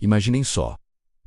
Imaginem só,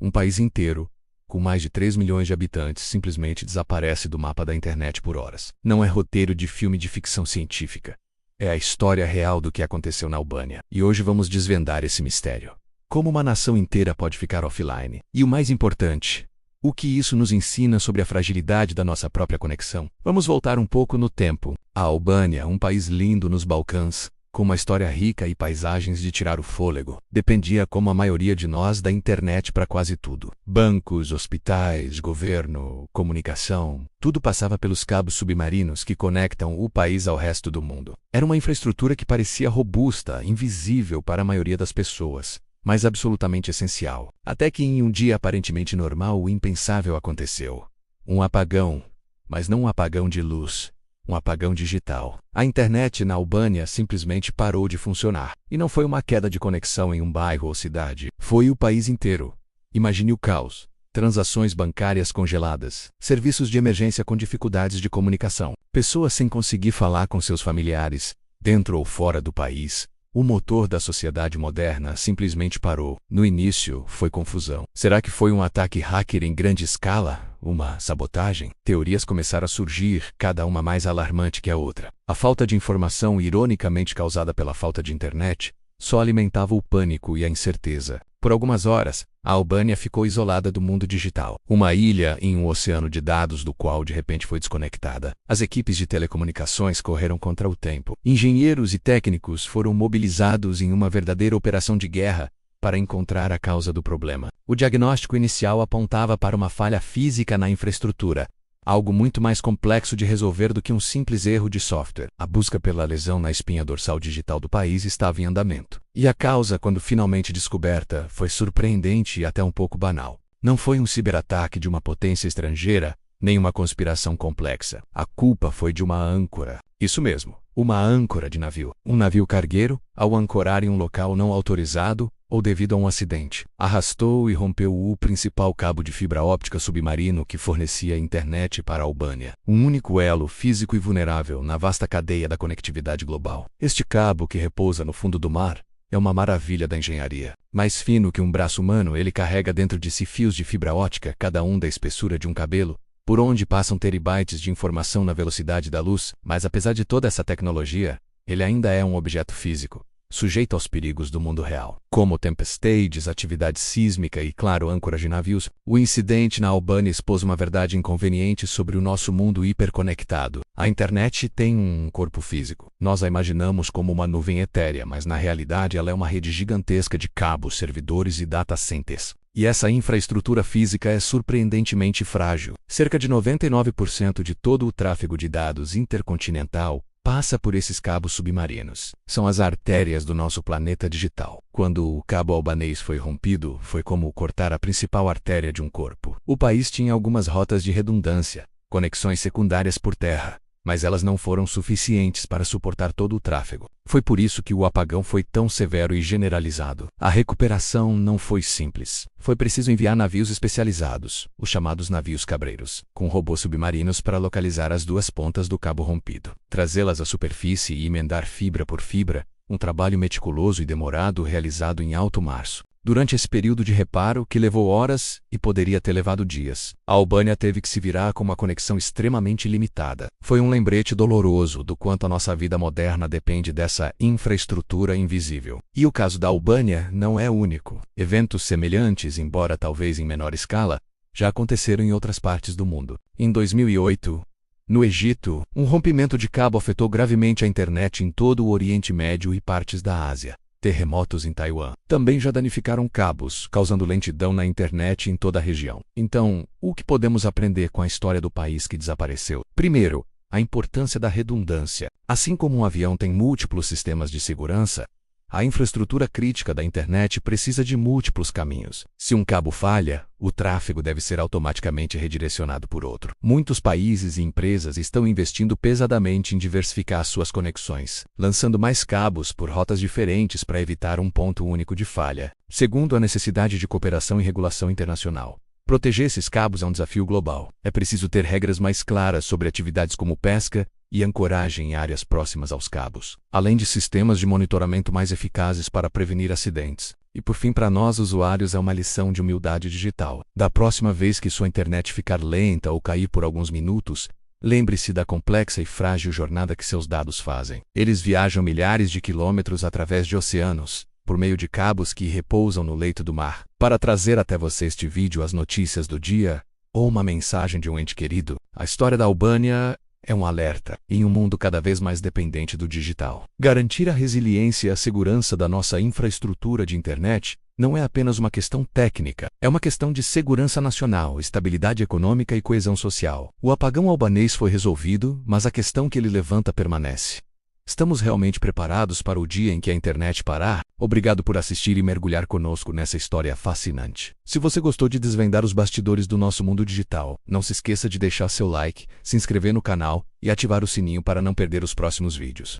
um país inteiro, com mais de 3 milhões de habitantes, simplesmente desaparece do mapa da internet por horas. Não é roteiro de filme de ficção científica. É a história real do que aconteceu na Albânia. E hoje vamos desvendar esse mistério. Como uma nação inteira pode ficar offline? E o mais importante, o que isso nos ensina sobre a fragilidade da nossa própria conexão? Vamos voltar um pouco no tempo. A Albânia, um país lindo nos Balcãs, com uma história rica e paisagens de tirar o fôlego, dependia, como a maioria de nós, da internet para quase tudo. Bancos, hospitais, governo, comunicação, tudo passava pelos cabos submarinos que conectam o país ao resto do mundo. Era uma infraestrutura que parecia robusta, invisível para a maioria das pessoas, mas absolutamente essencial. Até que em um dia aparentemente normal, o impensável aconteceu. Um apagão, mas não um apagão de luz. Um apagão digital. A internet na Albânia simplesmente parou de funcionar. E não foi uma queda de conexão em um bairro ou cidade. Foi o país inteiro. Imagine o caos. Transações bancárias congeladas. Serviços de emergência com dificuldades de comunicação. Pessoas sem conseguir falar com seus familiares, dentro ou fora do país. O motor da sociedade moderna simplesmente parou. No início, foi confusão. Será que foi um ataque hacker em grande escala? Uma sabotagem? Teorias começaram a surgir, cada uma mais alarmante que a outra. A falta de informação, ironicamente causada pela falta de internet, só alimentava o pânico e a incerteza. Por algumas horas, a Albânia ficou isolada do mundo digital. Uma ilha em um oceano de dados do qual de repente foi desconectada. As equipes de telecomunicações correram contra o tempo. Engenheiros e técnicos foram mobilizados em uma verdadeira operação de guerra para encontrar a causa do problema. O diagnóstico inicial apontava para uma falha física na infraestrutura, algo muito mais complexo de resolver do que um simples erro de software. A busca pela lesão na espinha dorsal digital do país estava em andamento. E a causa, quando finalmente descoberta, foi surpreendente e até um pouco banal. Não foi um ciberataque de uma potência estrangeira, nem uma conspiração complexa. A culpa foi de uma âncora. Isso mesmo, uma âncora de navio. Um navio cargueiro, ao ancorar em um local não autorizado, ou devido a um acidente, arrastou e rompeu o principal cabo de fibra óptica submarino que fornecia internet para a Albânia. Um único elo físico e vulnerável na vasta cadeia da conectividade global. Este cabo, que repousa no fundo do mar, é uma maravilha da engenharia. Mais fino que um braço humano, ele carrega dentro de si fios de fibra óptica, cada um da espessura de um cabelo, por onde passam terabytes de informação na velocidade da luz. Mas apesar de toda essa tecnologia, ele ainda é um objeto físico, sujeito aos perigos do mundo real, como tempestades, atividade sísmica e, claro, âncoras de navios. O incidente na Albânia expôs uma verdade inconveniente sobre o nosso mundo hiperconectado. A internet tem um corpo físico. Nós a imaginamos como uma nuvem etérea, mas na realidade ela é uma rede gigantesca de cabos, servidores e data centers. E essa infraestrutura física é surpreendentemente frágil. Cerca de 99% de todo o tráfego de dados intercontinental passa por esses cabos submarinos. São as artérias do nosso planeta digital. Quando o cabo albanês foi rompido, foi como cortar a principal artéria de um corpo. O país tinha algumas rotas de redundância, conexões secundárias por terra, mas elas não foram suficientes para suportar todo o tráfego. Foi por isso que o apagão foi tão severo e generalizado. A recuperação não foi simples. Foi preciso enviar navios especializados, os chamados navios cabreiros, com robôs submarinos para localizar as duas pontas do cabo rompido, trazê-las à superfície e emendar fibra por fibra, um trabalho meticuloso e demorado realizado em alto mar. Durante esse período de reparo, que levou horas e poderia ter levado dias, a Albânia teve que se virar com uma conexão extremamente limitada. Foi um lembrete doloroso do quanto a nossa vida moderna depende dessa infraestrutura invisível. E o caso da Albânia não é único. Eventos semelhantes, embora talvez em menor escala, já aconteceram em outras partes do mundo. Em 2008, no Egito, um rompimento de cabo afetou gravemente a internet em todo o Oriente Médio e partes da Ásia. Terremotos em Taiwan também já danificaram cabos, causando lentidão na internet em toda a região. Então, o que podemos aprender com a história do país que desapareceu? Primeiro, a importância da redundância. Assim como um avião tem múltiplos sistemas de segurança, a infraestrutura crítica da internet precisa de múltiplos caminhos. Se um cabo falha, o tráfego deve ser automaticamente redirecionado por outro. Muitos países e empresas estão investindo pesadamente em diversificar suas conexões, lançando mais cabos por rotas diferentes para evitar um ponto único de falha. Segundo, a necessidade de cooperação e regulação internacional. Proteger esses cabos é um desafio global. É preciso ter regras mais claras sobre atividades como pesca, e ancoragem em áreas próximas aos cabos, além de sistemas de monitoramento mais eficazes para prevenir acidentes. E por fim, para nós usuários, é uma lição de humildade digital. Da próxima vez que sua internet ficar lenta ou cair por alguns minutos, lembre-se da complexa e frágil jornada que seus dados fazem. Eles viajam milhares de quilômetros através de oceanos, por meio de cabos que repousam no leito do mar, para trazer até você este vídeo, as notícias do dia, ou uma mensagem de um ente querido. A história da Albânia é um alerta em um mundo cada vez mais dependente do digital. Garantir a resiliência e a segurança da nossa infraestrutura de internet não é apenas uma questão técnica, é uma questão de segurança nacional, estabilidade econômica e coesão social. O apagão albanês foi resolvido, mas a questão que ele levanta permanece. Estamos realmente preparados para o dia em que a internet parar? Obrigado por assistir e mergulhar conosco nessa história fascinante. Se você gostou de desvendar os bastidores do nosso mundo digital, não se esqueça de deixar seu like, se inscrever no canal e ativar o sininho para não perder os próximos vídeos.